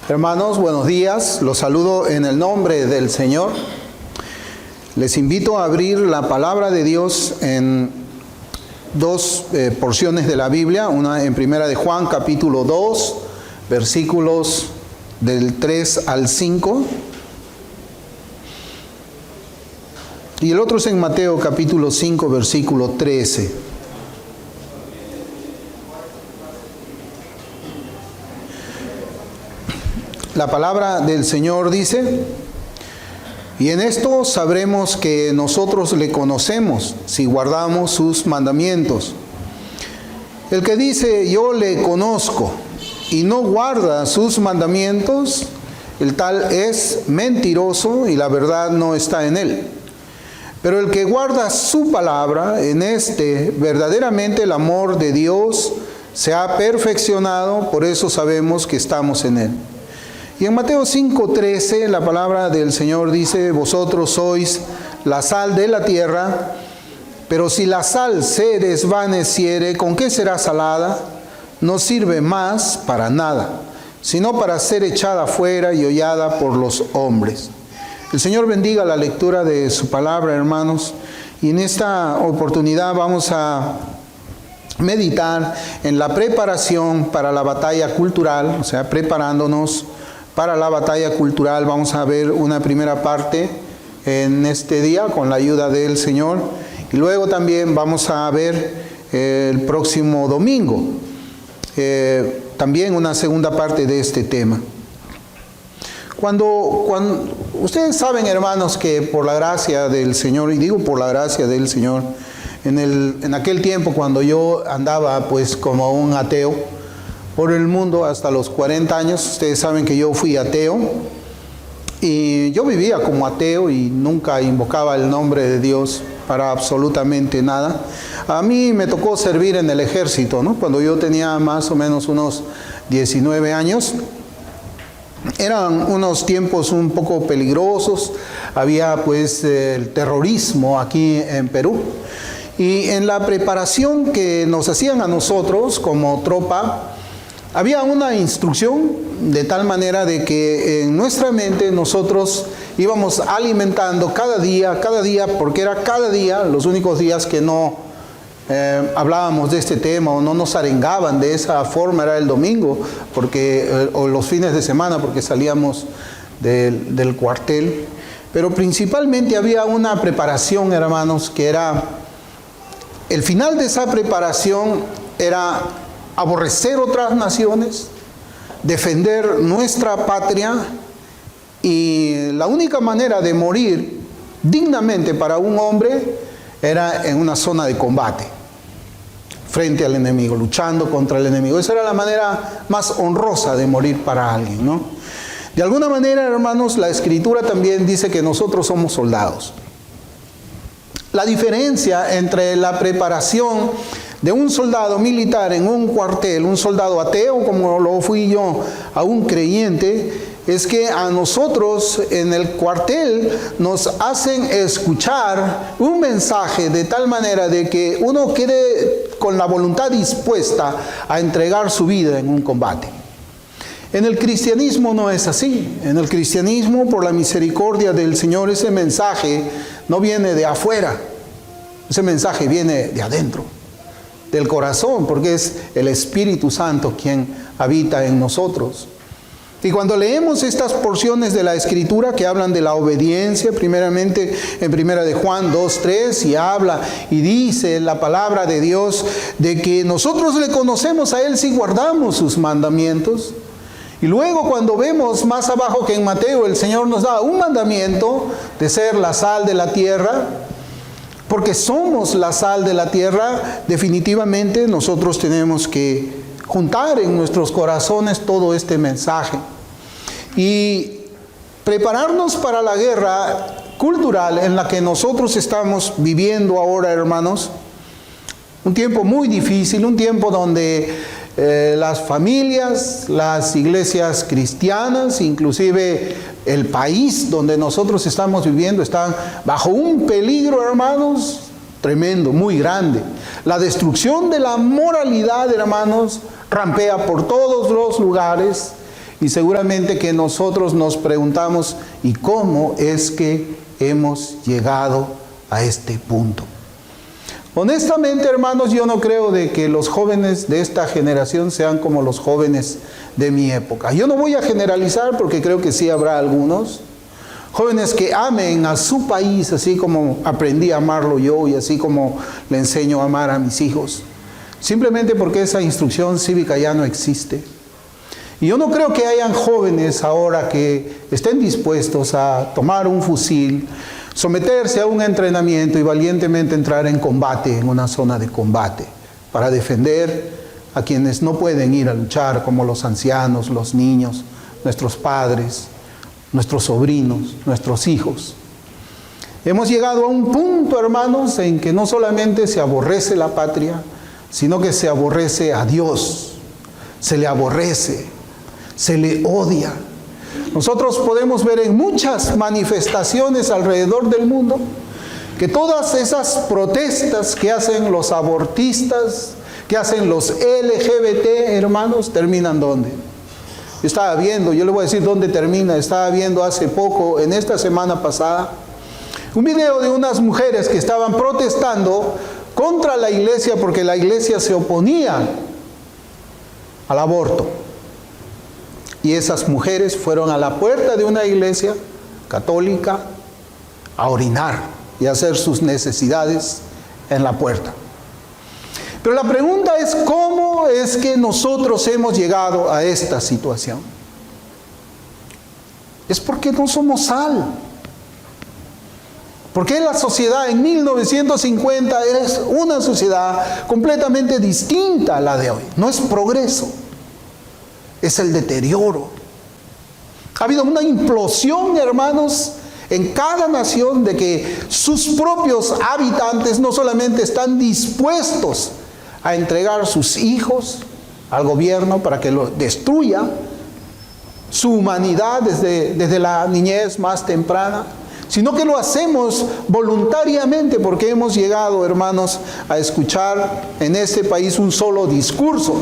Hermanos, buenos días. Los saludo en el nombre del Señor. Les invito a abrir la palabra de Dios en dos porciones de la Biblia. Una en Primera de Juan, capítulo 2, versículos del 3 al 5. Y el otro es en Mateo, capítulo 5, versículo 13. La palabra del Señor dice: y en esto sabremos que nosotros le conocemos, si guardamos sus mandamientos. El que dice yo le conozco y no guarda sus mandamientos, el tal es mentiroso y la verdad no está en él. Pero el que guarda su palabra, en este verdaderamente el amor de Dios se ha perfeccionado, por eso sabemos que estamos en él. Y en Mateo 5:13 la palabra del Señor dice: vosotros sois la sal de la tierra, pero si la sal se desvaneciere, ¿con qué será salada? No sirve más para nada, sino para ser echada fuera y hollada por los hombres. El Señor bendiga la lectura de su palabra, hermanos, y en esta oportunidad vamos a meditar en la preparación para la batalla cultural, o sea, preparándonos para la batalla cultural. Vamos a ver una primera parte en este día con la ayuda del Señor, y luego también vamos a ver el próximo domingo también una segunda parte de este tema. Cuando ustedes saben, hermanos, que por la gracia del Señor, y digo por la gracia del Señor, en aquel tiempo cuando yo andaba pues como un ateo por el mundo hasta los 40 años, ustedes saben que yo fui ateo, y yo vivía como ateo y nunca invocaba el nombre de Dios para absolutamente nada. A mí me tocó servir en el ejército, ¿no? Cuando yo tenía más o menos unos 19 años. Eran unos tiempos un poco peligrosos, había pues el terrorismo aquí en Perú, y en la preparación que nos hacían a nosotros como tropa, había una instrucción de tal manera de que en nuestra mente nosotros íbamos alimentando cada día, porque era cada día, los únicos días que no hablábamos de este tema o no nos arengaban de esa forma era el domingo, o los fines de semana, porque salíamos del cuartel. Pero principalmente había una preparación, hermanos, que era, el final de esa preparación era aborrecer otras naciones, defender nuestra patria, y la única manera de morir dignamente para un hombre era en una zona de combate, frente al enemigo, luchando contra el enemigo. Esa era la manera más honrosa de morir para alguien, ¿no? De alguna manera, hermanos, la Escritura también dice que nosotros somos soldados. La diferencia entre la preparación de un soldado militar en un cuartel, un soldado ateo como lo fui yo, a un creyente, es que a nosotros en el cuartel nos hacen escuchar un mensaje de tal manera de que uno quede con la voluntad dispuesta a entregar su vida en un combate. En el cristianismo no es así. En el cristianismo, por la misericordia del Señor, ese mensaje no viene de afuera, ese mensaje viene de adentro, del corazón, porque es el Espíritu Santo quien habita en nosotros. Y cuando leemos estas porciones de la Escritura que hablan de la obediencia, primeramente en Primera de Juan 2:3, y habla y dice la palabra de Dios de que nosotros le conocemos a Él si guardamos sus mandamientos. Y luego cuando vemos más abajo que en Mateo el Señor nos da un mandamiento de ser la sal de la tierra, porque somos la sal de la tierra, definitivamente nosotros tenemos que juntar en nuestros corazones todo este mensaje y prepararnos para la guerra cultural en la que nosotros estamos viviendo ahora, hermanos. Un tiempo muy difícil, un tiempo donde las familias, las iglesias cristianas, inclusive el país donde nosotros estamos viviendo, están bajo un peligro, hermanos, tremendo, muy grande. La destrucción de la moralidad, hermanos, rampea por todos los lugares, Y seguramente que nosotros nos preguntamos, ¿y cómo es que hemos llegado a este punto? Honestamente, hermanos, yo no creo de que los jóvenes de esta generación sean como los jóvenes de mi época. Yo no voy a generalizar porque creo que sí habrá algunos jóvenes que amen a su país así como aprendí a amarlo yo y así como le enseño a amar a mis hijos. Simplemente porque esa instrucción cívica ya no existe. Y yo no creo que hayan jóvenes ahora que estén dispuestos a tomar un fusil, someterse a un entrenamiento y valientemente entrar en combate, en una zona de combate, para defender a quienes no pueden ir a luchar, como los ancianos, los niños, nuestros padres, nuestros sobrinos, nuestros hijos. Hemos llegado a un punto, hermanos, en que no solamente se aborrece la patria, sino que se aborrece a Dios, se le aborrece, se le odia. Nosotros podemos ver en muchas manifestaciones alrededor del mundo que todas esas protestas que hacen los abortistas, que hacen los LGBT, hermanos, terminan ¿dónde? Yo estaba viendo, yo le voy a decir dónde termina, estaba viendo hace poco, en esta semana pasada, un video de unas mujeres que estaban protestando contra la iglesia porque la iglesia se oponía al aborto. Y esas mujeres fueron a la puerta de una iglesia católica a orinar y a hacer sus necesidades en la puerta. Pero la pregunta es, ¿cómo es que nosotros hemos llegado a esta situación? Es porque no somos sal. Porque la sociedad en 1950 es una sociedad completamente distinta a la de hoy. No es progreso, es el deterioro. Ha habido una implosión, hermanos, en cada nación de que sus propios habitantes no solamente están dispuestos a entregar sus hijos al gobierno para que lo destruya, su humanidad desde la niñez más temprana, sino que lo hacemos voluntariamente porque hemos llegado, hermanos, a escuchar en este país un solo discurso.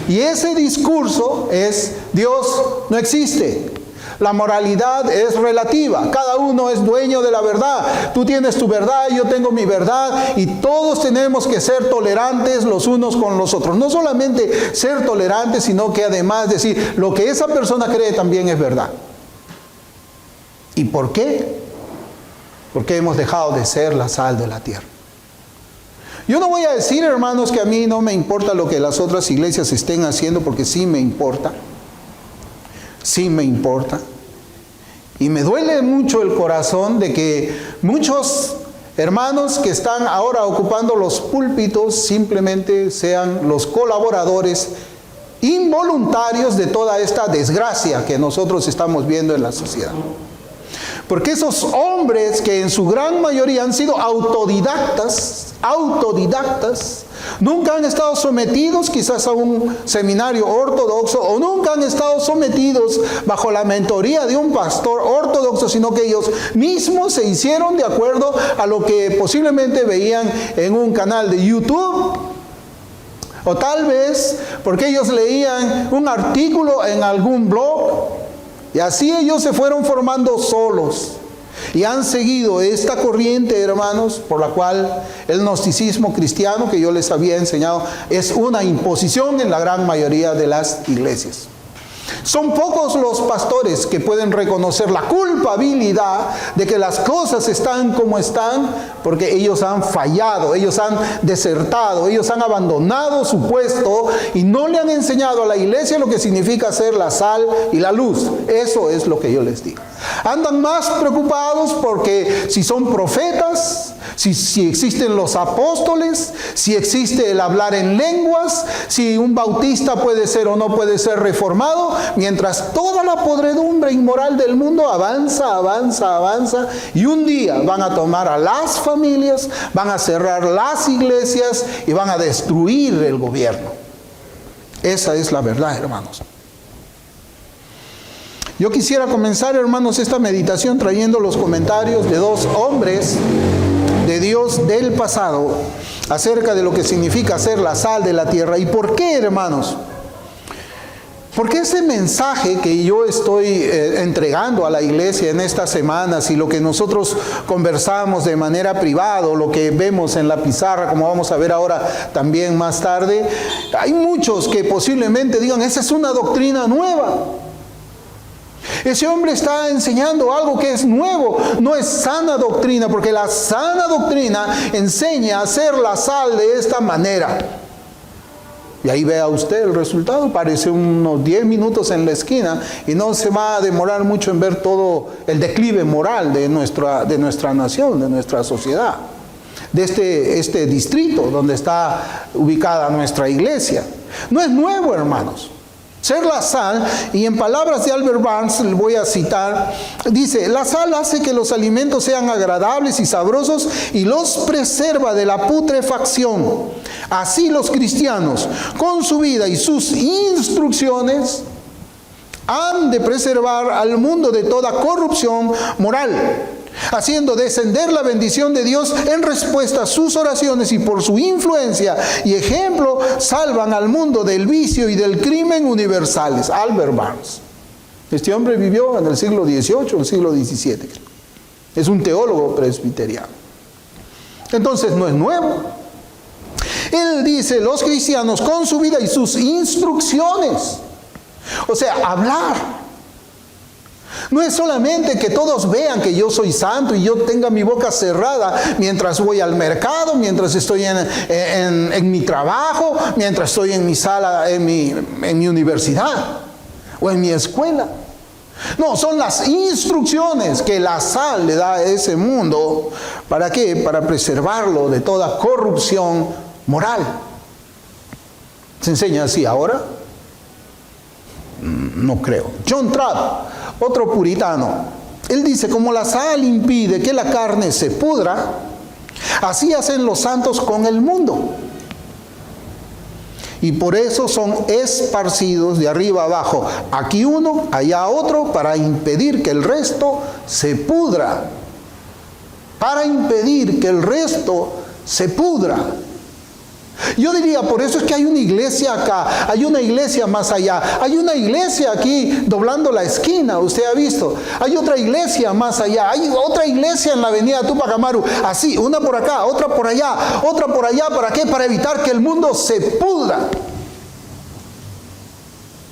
Y ese discurso es: Dios no existe. La moralidad es relativa. Cada uno es dueño de la verdad. Tú tienes tu verdad, yo tengo mi verdad. Y todos tenemos que ser tolerantes los unos con los otros. No solamente ser tolerantes, sino que además decir, lo que esa persona cree también es verdad. ¿Y por qué? Porque hemos dejado de ser la sal de la tierra. Yo no voy a decir, hermanos, que a mí no me importa lo que las otras iglesias estén haciendo, porque sí me importa. Sí me importa. Y me duele mucho el corazón de que muchos hermanos que están ahora ocupando los púlpitos simplemente sean los colaboradores involuntarios de toda esta desgracia que nosotros estamos viendo en la sociedad. Porque esos hombres que en su gran mayoría han sido autodidactas, nunca han estado sometidos quizás a un seminario ortodoxo o nunca han estado sometidos bajo la mentoría de un pastor ortodoxo, sino que ellos mismos se hicieron de acuerdo a lo que posiblemente veían en un canal de YouTube. O tal vez porque ellos leían un artículo en algún blog. Y así ellos se fueron formando solos y han seguido esta corriente, hermanos, por la cual el gnosticismo cristiano que yo les había enseñado es una imposición en la gran mayoría de las iglesias. Son pocos los pastores que pueden reconocer la culpabilidad de que las cosas están como están, porque ellos han fallado, ellos han desertado, ellos han abandonado su puesto y no le han enseñado a la iglesia lo que significa ser la sal y la luz. Eso es lo que yo les digo. Andan más preocupados porque si son profetas, si existen los apóstoles, si existe el hablar en lenguas, si un bautista puede ser o no puede ser reformado, mientras toda la podredumbre inmoral del mundo avanza, y un día van a tomar a las familias, van a cerrar las iglesias y van a destruir el gobierno. Esa es la verdad, hermanos. Yo quisiera comenzar, hermanos, esta meditación trayendo los comentarios de dos hombres de Dios del pasado acerca de lo que significa ser la sal de la tierra. ¿Y por qué, hermanos? Porque ese mensaje que yo estoy entregando a la iglesia en estas semanas y lo que nosotros conversamos de manera privada, lo que vemos en la pizarra, como vamos a ver ahora también más tarde, hay muchos que posiblemente digan, esa es una doctrina nueva. Ese hombre está enseñando algo que es nuevo, no es sana doctrina, porque la sana doctrina enseña a hacer la sal de esta manera. Y ahí vea usted el resultado, parece unos 10 minutos en la esquina y no se va a demorar mucho en ver todo el declive moral de nuestra nación, de nuestra sociedad, de este distrito donde está ubicada nuestra iglesia. No es nuevo, hermanos. Ser la sal, y en palabras de Albert Barnes, le voy a citar, dice, la sal hace que los alimentos sean agradables y sabrosos y los preserva de la putrefacción. Así los cristianos, con su vida y sus instrucciones, han de preservar al mundo de toda corrupción moral, haciendo descender la bendición de Dios en respuesta a sus oraciones, y por su influencia y ejemplo salvan al mundo del vicio y del crimen universales. Albert Barnes. Este hombre vivió en el siglo XVIII, el siglo XVII. Es un teólogo presbiteriano. Entonces no es nuevo. Él dice, los cristianos con su vida y sus instrucciones, o sea, hablar. No es solamente que todos vean que yo soy santo y yo tenga mi boca cerrada mientras voy al mercado, mientras estoy en mi trabajo, mientras estoy en mi sala, en mi universidad o en mi escuela. No, son las instrucciones que la sal le da a ese mundo. ¿Para qué? Para preservarlo de toda corrupción moral. ¿Se enseña así ahora? No creo. John Trapp, otro puritano, él dice, como la sal impide que la carne se pudra, así hacen los santos con el mundo. Y por eso son esparcidos de arriba abajo, aquí uno, allá otro, para impedir que el resto se pudra. Para impedir que el resto se pudra. Yo diría, por eso es que hay una iglesia acá, hay una iglesia más allá, hay una iglesia aquí doblando la esquina, usted ha visto, hay otra iglesia más allá, hay otra iglesia en la avenida Tupac Amaru, así, una por acá, otra por allá, ¿para qué? Para evitar que el mundo se pudra.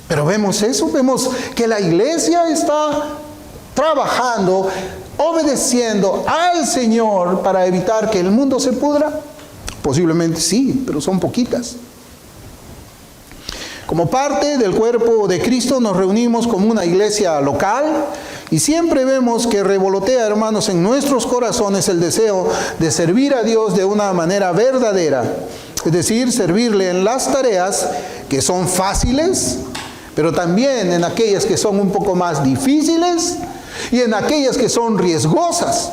Pero vemos eso, vemos que la iglesia está trabajando, obedeciendo al Señor para evitar que el mundo se pudra. Posiblemente sí, pero son poquitas. Como parte del cuerpo de Cristo nos reunimos como una iglesia local y siempre vemos que revolotea, hermanos, en nuestros corazones el deseo de servir a Dios de una manera verdadera. Es decir, servirle en las tareas que son fáciles, pero también en aquellas que son un poco más difíciles y en aquellas que son riesgosas.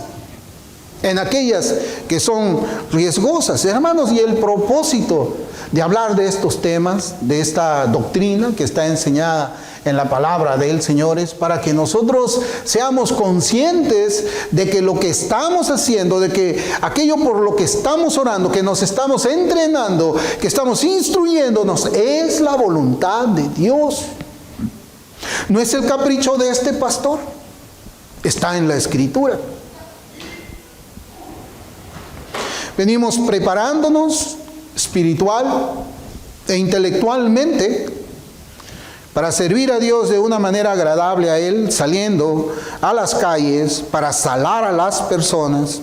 Hermanos, y el propósito de hablar de estos temas, de esta doctrina que está enseñada en la palabra del Señor, es para que nosotros seamos conscientes de que lo que estamos haciendo, de que aquello por lo que estamos orando, que nos estamos entrenando, que estamos instruyéndonos, es la voluntad de Dios. No es el capricho de este pastor, está en la Escritura. Venimos preparándonos espiritual e intelectualmente para servir a Dios de una manera agradable a Él, saliendo a las calles para salar a las personas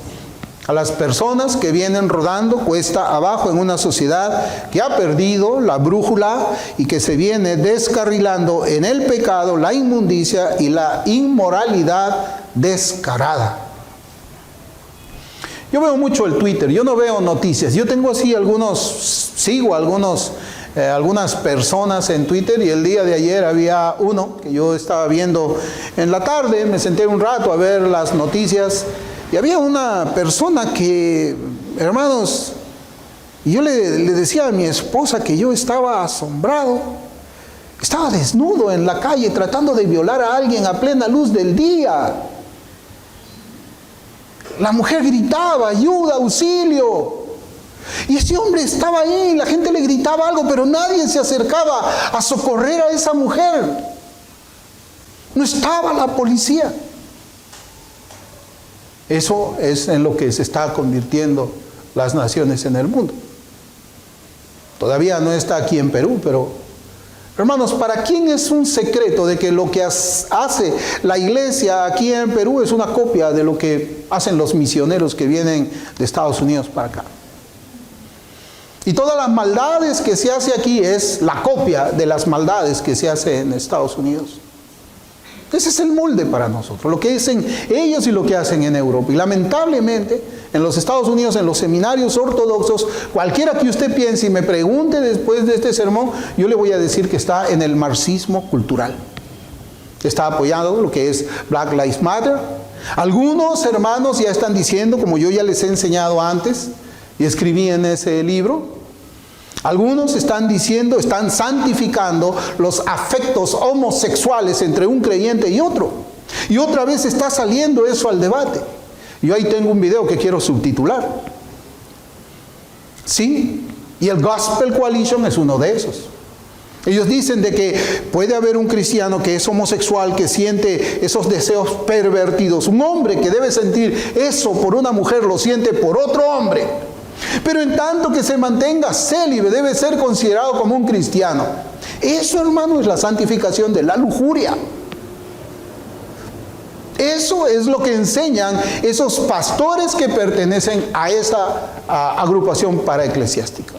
que vienen rodando cuesta abajo en una sociedad que ha perdido la brújula y que se viene descarrilando en el pecado, la inmundicia y la inmoralidad descarada. Yo veo mucho el Twitter, yo no veo noticias. Yo tengo así sigo algunas personas en Twitter, y el día de ayer había uno que yo estaba viendo en la tarde, me senté un rato a ver las noticias, y había una persona que, hermanos, y yo le decía a mi esposa que yo estaba asombrado. Estaba desnudo en la calle tratando de violar a alguien a plena luz del día. La mujer gritaba, ayuda, auxilio. Y ese hombre estaba ahí, la gente le gritaba algo, pero nadie se acercaba a socorrer a esa mujer. No estaba la policía. Eso es en lo que se está convirtiendo las naciones en el mundo. Todavía no está aquí en Perú, pero hermanos, ¿para quién es un secreto de que lo que hace la iglesia aquí en Perú es una copia de lo que hacen los misioneros que vienen de Estados Unidos para acá? Y todas las maldades que se hace aquí es la copia de las maldades que se hace en Estados Unidos. Ese es el molde para nosotros, lo que hacen ellos y lo que hacen en Europa. Y lamentablemente, en los Estados Unidos, en los seminarios ortodoxos, cualquiera que usted piense y me pregunte después de este sermón, yo le voy a decir que está en el marxismo cultural. Está apoyando lo que es Black Lives Matter. Algunos hermanos ya están diciendo, como yo ya les he enseñado antes, y escribí en ese libro, algunos están diciendo, están santificando los afectos homosexuales entre un creyente y otro. Y otra vez está saliendo eso al debate. Yo ahí tengo un video que quiero subtitular. Sí, y el Gospel Coalition es uno de esos. Ellos dicen de que puede haber un cristiano que es homosexual, que siente esos deseos pervertidos. Un hombre que debe sentir eso por una mujer lo siente por otro hombre. Pero en tanto que se mantenga célibe, debe ser considerado como un cristiano. Eso, hermano, es la santificación de la lujuria. Eso es lo que enseñan esos pastores que pertenecen a esa agrupación paraeclesiástica.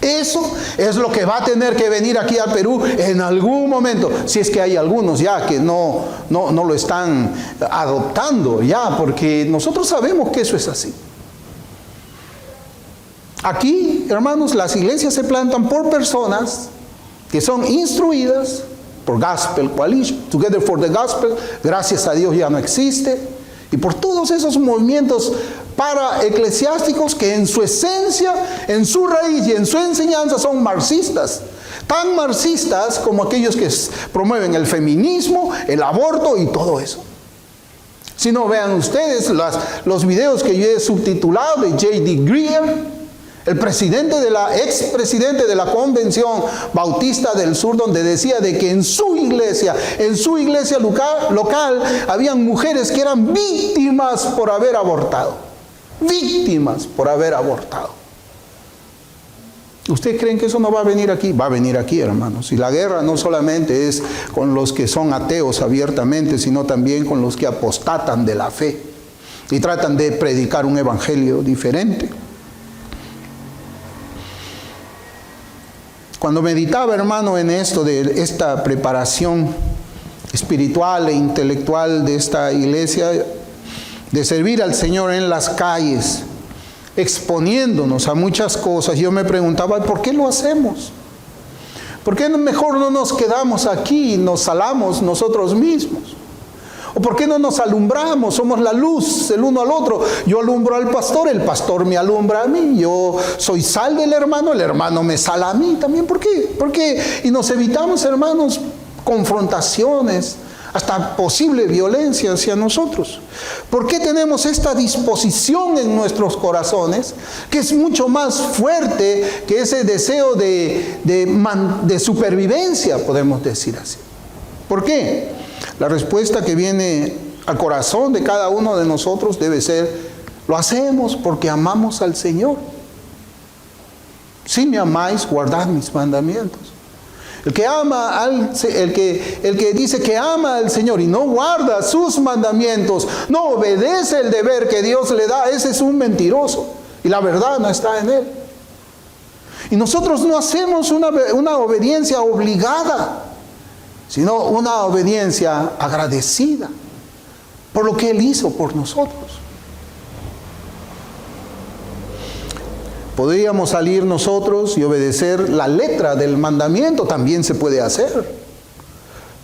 Eso es lo que va a tener que venir aquí a Perú en algún momento, si es que hay algunos ya que no lo están adoptando ya, porque nosotros sabemos que eso es así. Aquí, hermanos, las iglesias se plantan por personas que son instruidas por Gospel Coalition, Together for the Gospel, gracias a Dios ya no existe, y por todos esos movimientos paraeclesiásticos que en su esencia, en su raíz y en su enseñanza son marxistas, tan marxistas como aquellos que promueven el feminismo, el aborto y todo eso. Si no, vean ustedes los videos que yo he subtitulado de J.D. Greear, el expresidente de la Convención Bautista del Sur, donde decía de que en su iglesia local, habían mujeres que eran víctimas por haber abortado. Víctimas por haber abortado. ¿Ustedes creen que eso no va a venir aquí? Va a venir aquí, hermanos. Y la guerra no solamente es con los que son ateos abiertamente, sino también con los que apostatan de la fe y tratan de predicar un evangelio diferente. Cuando meditaba, hermano, en esto de esta preparación espiritual e intelectual de esta iglesia, de servir al Señor en las calles, exponiéndonos a muchas cosas, yo me preguntaba, ¿por qué lo hacemos? ¿Por qué mejor no nos quedamos aquí y nos salamos nosotros mismos? ¿O por qué no nos alumbramos? Somos la luz el uno al otro. Yo alumbro al pastor, el pastor me alumbra a mí. Yo soy sal del hermano, el hermano me sala a mí también. ¿Por qué? Porque y nos evitamos, hermanos, confrontaciones, hasta posible violencia hacia nosotros. ¿Por qué tenemos esta disposición en nuestros corazones que es mucho más fuerte que ese deseo de supervivencia, podemos decir así? ¿Por qué? La respuesta que viene al corazón de cada uno de nosotros debe ser, lo hacemos porque amamos al Señor. Si me amáis, guardad mis mandamientos. El que dice que ama al Señor y no guarda sus mandamientos, no obedece el deber que Dios le da, ese es un mentiroso. Y la verdad no está en él. Y nosotros no hacemos una obediencia obligada, sino una obediencia agradecida por lo que Él hizo por nosotros. Podríamos salir nosotros y obedecer la letra del mandamiento, también se puede hacer.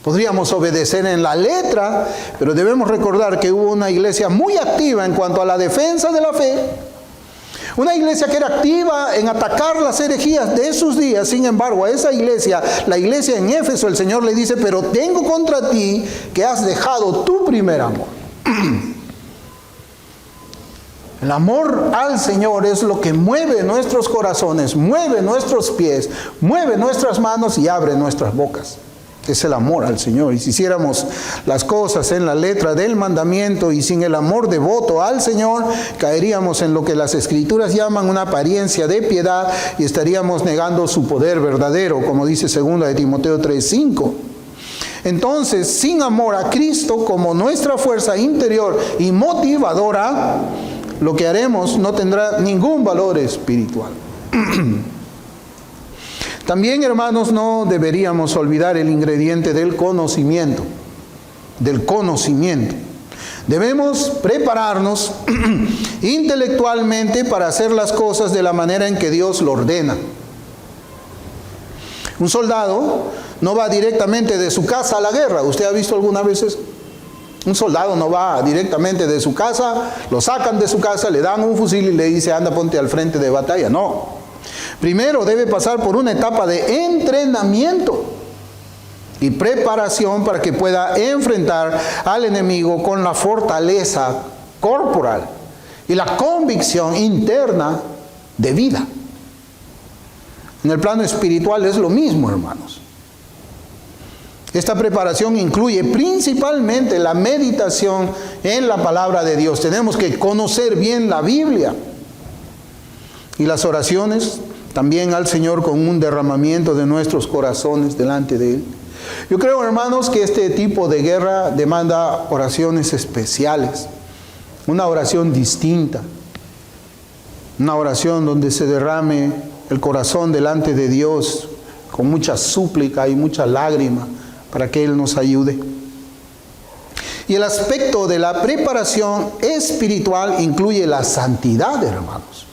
Podríamos obedecer en la letra, pero debemos recordar que hubo una iglesia muy activa en cuanto a la defensa de la fe. Una iglesia que era activa en atacar las herejías de esos días. Sin embargo, a esa iglesia, la iglesia en Éfeso, el Señor le dice, pero tengo contra ti que has dejado tu primer amor. El amor al Señor es lo que mueve nuestros corazones, mueve nuestros pies, mueve nuestras manos y abre nuestras bocas. Es el amor al Señor. Y si hiciéramos las cosas en la letra del mandamiento y sin el amor devoto al Señor, caeríamos en lo que las Escrituras llaman una apariencia de piedad y estaríamos negando su poder verdadero, como dice 2 de Timoteo 3:5. Entonces, sin amor a Cristo como nuestra fuerza interior y motivadora, lo que haremos no tendrá ningún valor espiritual. También, hermanos, no deberíamos olvidar el ingrediente del conocimiento. Debemos prepararnos intelectualmente para hacer las cosas de la manera en que Dios lo ordena. Un soldado no va directamente de su casa a la guerra. ¿Usted ha visto alguna vez eso? Un soldado no va directamente de su casa, lo sacan de su casa, le dan un fusil y le dice, anda, ponte al frente de batalla. No. Primero debe pasar por una etapa de entrenamiento y preparación para que pueda enfrentar al enemigo con la fortaleza corporal y la convicción interna de vida. En el plano espiritual es lo mismo, hermanos. Esta preparación incluye principalmente la meditación en la palabra de Dios. Tenemos que conocer bien la Biblia y las oraciones también al Señor con un derramamiento de nuestros corazones delante de Él. Yo creo, hermanos, que este tipo de guerra demanda oraciones especiales, una oración distinta, una oración donde se derrame el corazón delante de Dios con mucha súplica y mucha lágrima para que Él nos ayude. Y el aspecto de la preparación espiritual incluye la santidad, hermanos.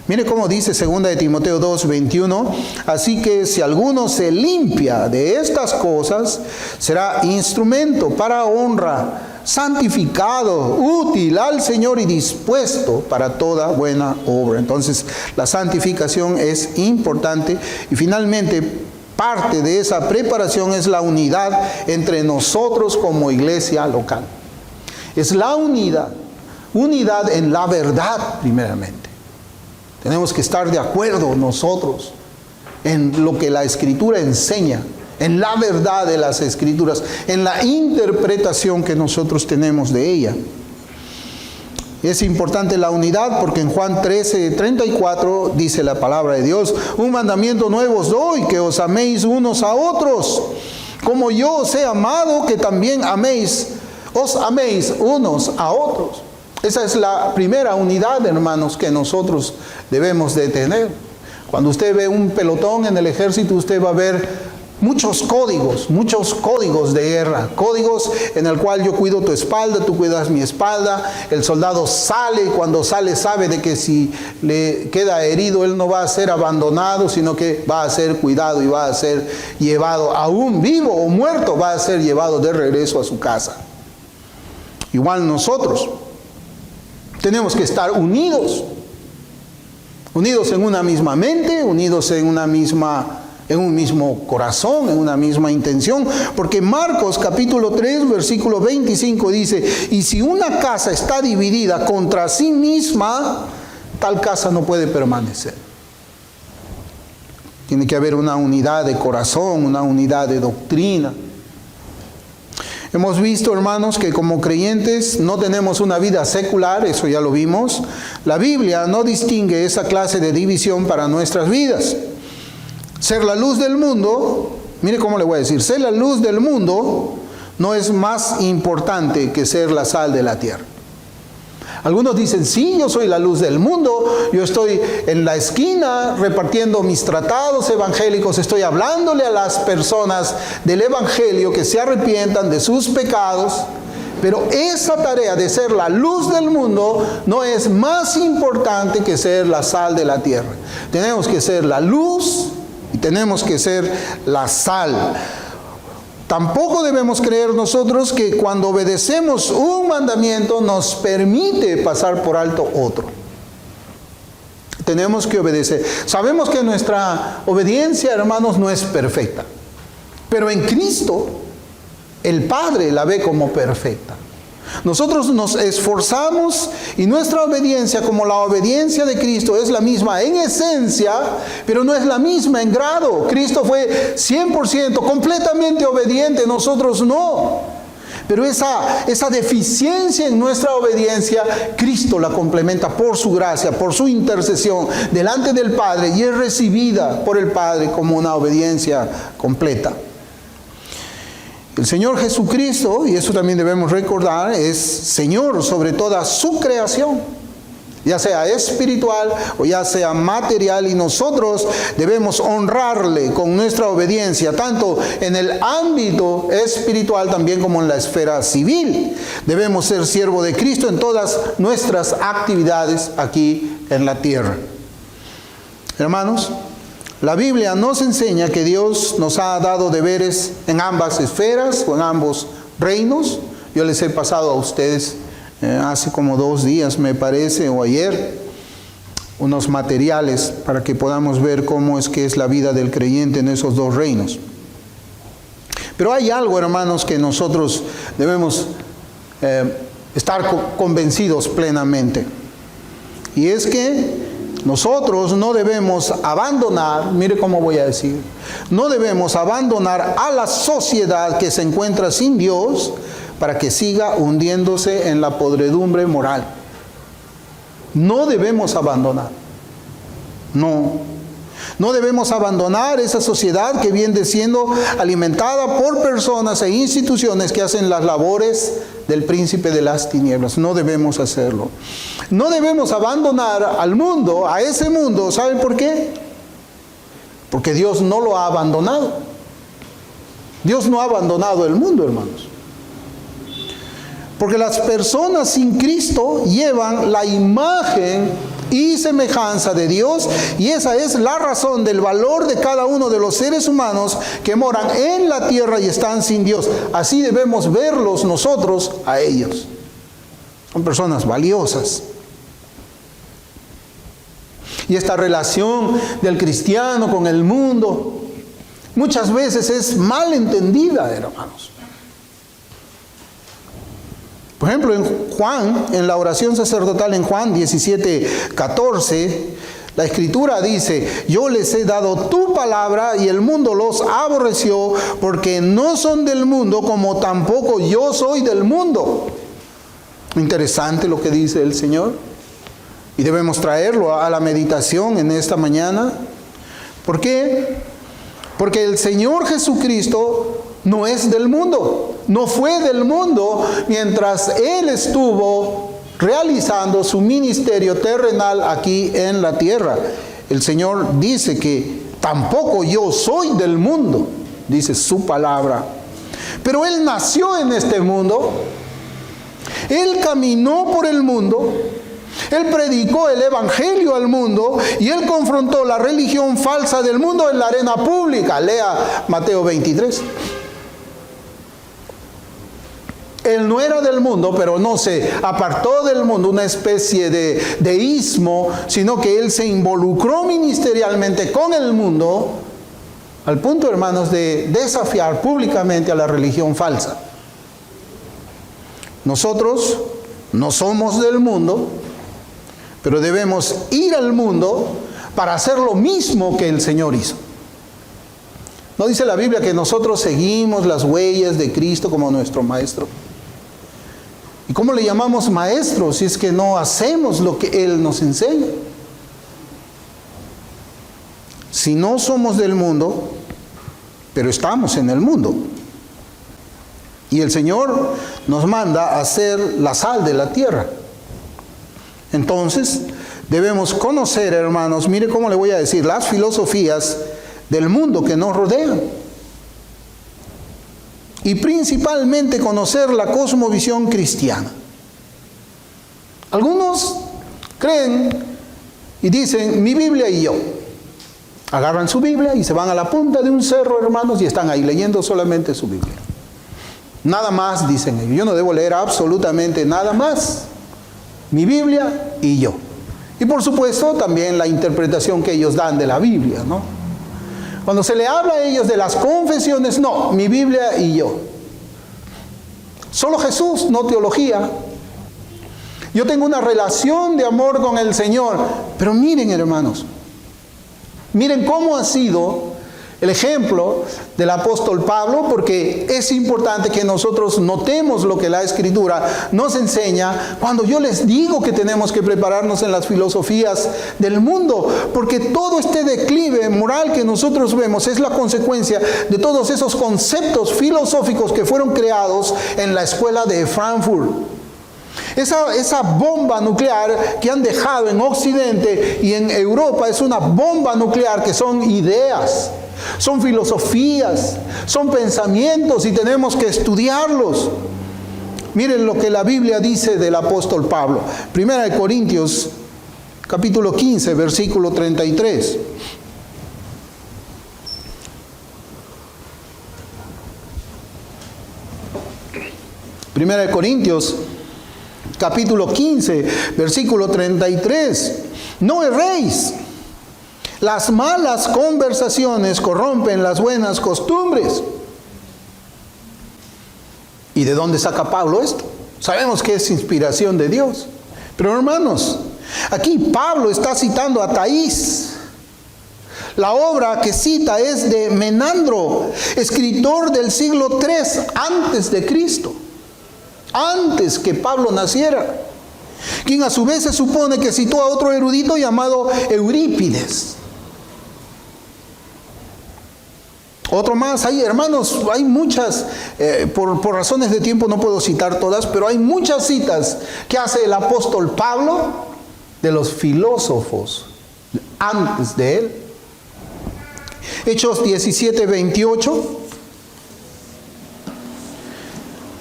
Mire cómo dice 2 de Timoteo 2:21, así que si alguno se limpia de estas cosas, será instrumento para honra, santificado, útil al Señor y dispuesto para toda buena obra. Entonces, la santificación es importante. Y finalmente, parte de esa preparación es la unidad entre nosotros como iglesia local. Es la unidad en la verdad primeramente. Tenemos que estar de acuerdo nosotros en lo que la Escritura enseña, en la verdad de las Escrituras, en la interpretación que nosotros tenemos de ella. Es importante la unidad porque en Juan 13:34 dice la palabra de Dios, un mandamiento nuevo os doy, que os améis unos a otros, como yo os he amado, que también os améis unos a otros. Esa es la primera unidad, hermanos, que nosotros debemos de tener. Cuando usted ve un pelotón en el ejército, usted va a ver muchos códigos de guerra, códigos en el cual yo cuido tu espalda, tú cuidas mi espalda, el soldado sale y cuando sale sabe de que si le queda herido él no va a ser abandonado, sino que va a ser cuidado y va a ser llevado, aún vivo o muerto, va a ser llevado de regreso a su casa. Igual nosotros tenemos que estar unidos en una misma mente, unidos en un mismo corazón, en una misma intención, porque Marcos capítulo 3 versículo 25 dice, y si una casa está dividida contra sí misma, tal casa no puede permanecer. Tiene que haber una unidad de corazón, una unidad de doctrina. Hemos visto, hermanos, que como creyentes no tenemos una vida secular, eso ya lo vimos. La Biblia no distingue esa clase de división para nuestras vidas. Ser la luz del mundo, mire cómo le voy a decir, ser la luz del mundo no es más importante que ser la sal de la tierra. Algunos dicen, sí, yo soy la luz del mundo, yo estoy en la esquina repartiendo mis tratados evangélicos, estoy hablándole a las personas del evangelio que se arrepientan de sus pecados, pero esa tarea de ser la luz del mundo no es más importante que ser la sal de la tierra. Tenemos que ser la luz y tenemos que ser la sal. Tampoco debemos creer nosotros que cuando obedecemos un mandamiento nos permite pasar por alto otro. Tenemos que obedecer. Sabemos que nuestra obediencia, hermanos, no es perfecta. Pero en Cristo, el Padre la ve como perfecta. Nosotros nos esforzamos y nuestra obediencia, como la obediencia de Cristo, es la misma en esencia, pero no es la misma en grado. Cristo fue 100% completamente obediente, nosotros no. Pero esa deficiencia en nuestra obediencia, Cristo la complementa por su gracia, por su intercesión delante del Padre, y es recibida por el Padre como una obediencia completa. El Señor Jesucristo, y eso también debemos recordar, es Señor sobre toda su creación, ya sea espiritual o ya sea material, y nosotros debemos honrarle con nuestra obediencia, tanto en el ámbito espiritual también como en la esfera civil. Debemos ser siervo de Cristo en todas nuestras actividades aquí en la tierra. Hermanos, la Biblia nos enseña que Dios nos ha dado deberes en ambas esferas o en ambos reinos. Yo les he pasado a ustedes hace como 2 días, me parece, o ayer, unos materiales para que podamos ver cómo es que es la vida del creyente en esos 2 reinos. Pero hay algo, hermanos, que nosotros debemos estar convencidos plenamente. Y es que nosotros no debemos abandonar, mire cómo voy a decir, no debemos abandonar a la sociedad que se encuentra sin Dios para que siga hundiéndose en la podredumbre moral. No debemos abandonar. No debemos abandonar esa sociedad que viene siendo alimentada por personas e instituciones que hacen las labores del príncipe de las tinieblas. No debemos hacerlo. No debemos abandonar al mundo, a ese mundo. ¿Saben por qué? Porque Dios no lo ha abandonado. Dios no ha abandonado el mundo, hermanos. Porque las personas sin Cristo llevan la imagen y semejanza de Dios, y esa es la razón del valor de cada uno de los seres humanos que moran en la tierra y están sin Dios. Así debemos verlos nosotros a ellos. Son personas valiosas. Y esta relación del cristiano con el mundo muchas veces es mal entendida, hermanos. Por ejemplo, en la oración sacerdotal en Juan 17:14, la Escritura dice: yo les he dado tu palabra y el mundo los aborreció, porque no son del mundo como tampoco yo soy del mundo. Interesante lo que dice el Señor, y debemos traerlo a la meditación en esta mañana. ¿Por qué? Porque el Señor Jesucristo no es del mundo, no fue del mundo mientras Él estuvo realizando su ministerio terrenal aquí en la tierra. El Señor dice que tampoco yo soy del mundo, dice su palabra. Pero Él nació en este mundo, Él caminó por el mundo, Él predicó el evangelio al mundo y Él confrontó la religión falsa del mundo en la arena pública. Lea Mateo 23. Él no era del mundo, pero no se apartó del mundo, una especie de deísmo, sino que Él se involucró ministerialmente con el mundo, al punto, hermanos, de desafiar públicamente a la religión falsa. Nosotros no somos del mundo, pero debemos ir al mundo para hacer lo mismo que el Señor hizo. ¿No dice la Biblia que nosotros seguimos las huellas de Cristo como nuestro Maestro? ¿Y cómo le llamamos maestro si es que no hacemos lo que Él nos enseña? Si no somos del mundo, pero estamos en el mundo. Y el Señor nos manda a ser la sal de la tierra. Entonces, debemos conocer, hermanos, mire cómo le voy a decir, las filosofías del mundo que nos rodean. Y principalmente conocer la cosmovisión cristiana. Algunos creen y dicen, mi Biblia y yo. Agarran su Biblia y se van a la punta de un cerro, hermanos, y están ahí leyendo solamente su Biblia. Nada más, dicen ellos. Yo no debo leer absolutamente nada más. Mi Biblia y yo. Y por supuesto también la interpretación que ellos dan de la Biblia, ¿no? Cuando se le habla a ellos de las confesiones, no, mi Biblia y yo. Solo Jesús, no teología. Yo tengo una relación de amor con el Señor. Pero miren, hermanos, miren cómo ha sido el ejemplo del apóstol Pablo, porque es importante que nosotros notemos lo que la Escritura nos enseña cuando yo les digo que tenemos que prepararnos en las filosofías del mundo, porque todo este declive moral que nosotros vemos es la consecuencia de todos esos conceptos filosóficos que fueron creados en la escuela de Frankfurt. Esa bomba nuclear que han dejado en Occidente y en Europa es una bomba nuclear que son ideas, son filosofías, son pensamientos y tenemos que estudiarlos. Miren lo que la Biblia dice del apóstol Pablo. Primera de Corintios, capítulo 15, versículo 33. Primera de Corintios, capítulo 15, versículo 33. No erréis. Las malas conversaciones corrompen las buenas costumbres. ¿Y de dónde saca Pablo esto? Sabemos que es inspiración de Dios. Pero hermanos, aquí Pablo está citando a Taís. La obra que cita es de Menandro, escritor del siglo III antes de Cristo, antes que Pablo naciera, quien a su vez se supone que citó a otro erudito llamado Eurípides. Otro más, hay hermanos, hay muchas, por razones de tiempo no puedo citar todas, pero hay muchas citas que hace el apóstol Pablo de los filósofos antes de él. Hechos 17, 28.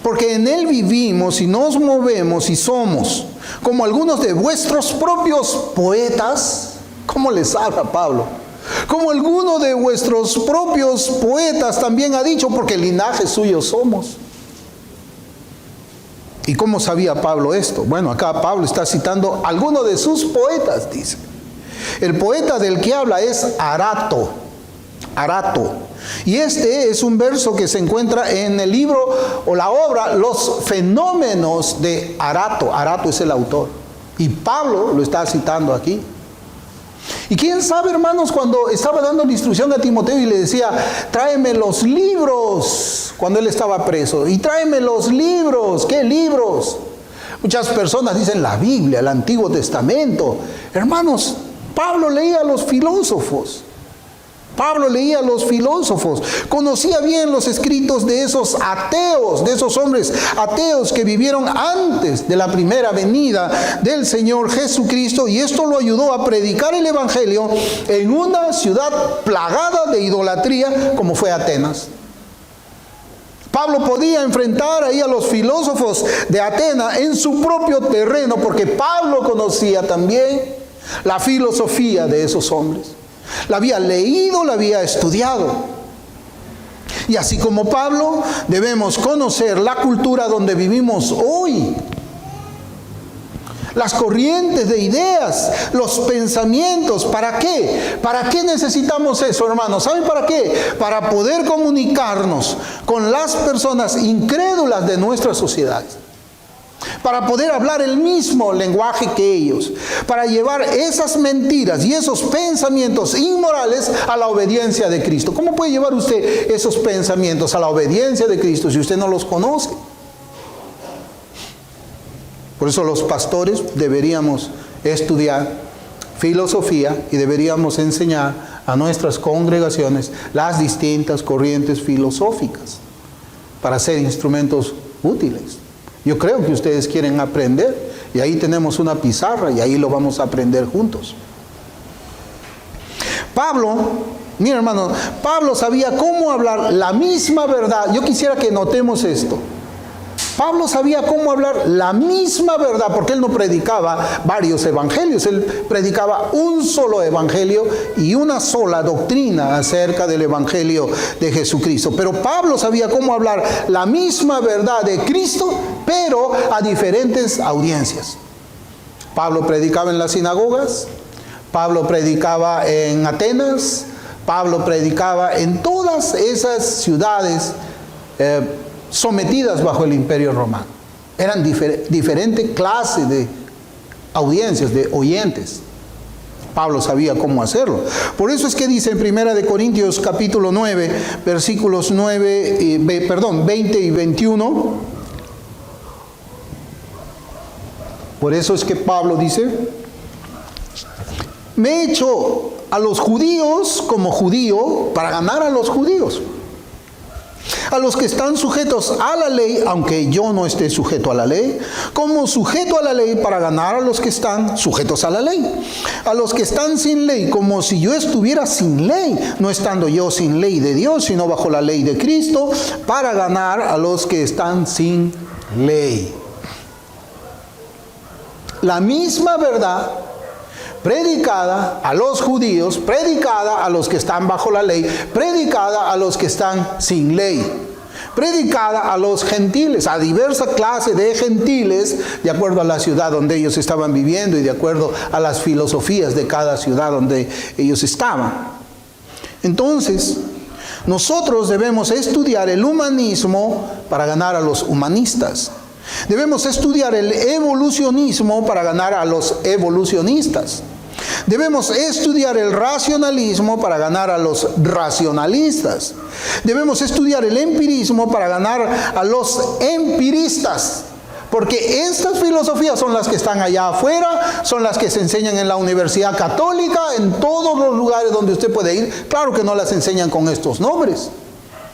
Porque en él vivimos y nos movemos y somos como algunos de vuestros propios poetas. ¿Cómo les habla Pablo? Como alguno de vuestros propios poetas también ha dicho, porque linaje suyo somos. ¿Y cómo sabía Pablo esto? Bueno, acá Pablo está citando a alguno de sus poetas, dice. El poeta del que habla es Arato. Arato. Y este es un verso que se encuentra en el libro o la obra Los Fenómenos de Arato. Arato es el autor. Y Pablo lo está citando aquí. Y quién sabe, hermanos, cuando estaba dando la instrucción a Timoteo y le decía, tráeme los libros, cuando él estaba preso, y tráeme los libros. ¿Qué libros? Muchas personas dicen la Biblia, el Antiguo Testamento. Hermanos, Pablo leía a los filósofos. Pablo leía a los filósofos, conocía bien los escritos de esos ateos, de esos hombres ateos que vivieron antes de la primera venida del Señor Jesucristo, y esto lo ayudó a predicar el Evangelio en una ciudad plagada de idolatría como fue Atenas. Pablo podía enfrentar ahí a los filósofos de Atenas en su propio terreno, porque Pablo conocía también la filosofía de esos hombres. La había leído, la había estudiado. Y así como Pablo, debemos conocer la cultura donde vivimos hoy. Las corrientes de ideas, los pensamientos. ¿Para qué? ¿Para qué necesitamos eso, hermanos? ¿Saben para qué? Para poder comunicarnos con las personas incrédulas de nuestras sociedades. Para poder hablar el mismo lenguaje que ellos, para llevar esas mentiras y esos pensamientos inmorales a la obediencia de Cristo. ¿Cómo puede llevar usted esos pensamientos a la obediencia de Cristo si usted no los conoce? Por eso los pastores deberíamos estudiar filosofía y deberíamos enseñar a nuestras congregaciones las distintas corrientes filosóficas para ser instrumentos útiles. Yo creo que ustedes quieren aprender y ahí tenemos una pizarra y ahí lo vamos a aprender juntos. Pablo, mira hermano, Pablo sabía cómo hablar la misma verdad. Yo quisiera que notemos esto. Pablo sabía cómo hablar la misma verdad, porque él no predicaba varios evangelios, él predicaba un solo evangelio y una sola doctrina acerca del evangelio de Jesucristo. Pero Pablo sabía cómo hablar la misma verdad de Cristo, pero a diferentes audiencias. Pablo predicaba en las sinagogas, Pablo predicaba en Atenas, Pablo predicaba en todas esas ciudades sometidas bajo el imperio romano. Eran diferente clase de audiencias, de oyentes. Pablo sabía cómo hacerlo. Por eso es que dice en 1 Corintios capítulo 9, versículos 20 y 21. Por eso es que Pablo dice: me he hecho a los judíos como judío para ganar a los judíos, a los que están sujetos a la ley, aunque yo no esté sujeto a la ley, como sujeto a la ley para ganar a los que están sujetos a la ley, a los que están sin ley, como si yo estuviera sin ley, no estando yo sin ley de Dios, sino bajo la ley de Cristo, para ganar a los que están sin ley. La misma verdad predicada a los judíos, predicada a los que están bajo la ley, predicada a los que están sin ley, predicada a los gentiles, a diversa clase de gentiles, de acuerdo a la ciudad donde ellos estaban viviendo y de acuerdo a las filosofías de cada ciudad donde ellos estaban. Entonces, nosotros debemos estudiar el humanismo para ganar a los humanistas. Debemos estudiar el evolucionismo para ganar a los evolucionistas. Debemos estudiar el racionalismo para ganar a los racionalistas. Debemos estudiar el empirismo para ganar a los empiristas. Porque estas filosofías son las que están allá afuera, son las que se enseñan en la Universidad Católica, en todos los lugares donde usted puede ir. Claro que no las enseñan con estos nombres,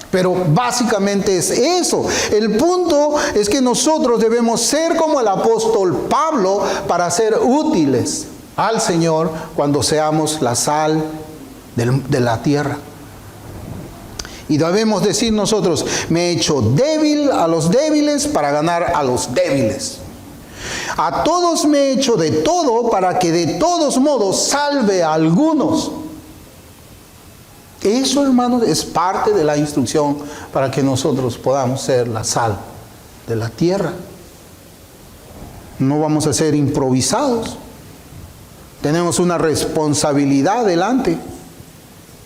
pero básicamente es eso. El punto es que nosotros debemos ser como el apóstol Pablo para ser útiles al Señor cuando seamos la sal de la tierra. Y debemos decir nosotros: me he hecho débil a los débiles para ganar a los débiles. A todos me he hecho de todo para que de todos modos salve a algunos. Eso, hermanos, es parte de la instrucción para que nosotros podamos ser la sal de la tierra. No vamos a ser improvisados. Tenemos una responsabilidad delante.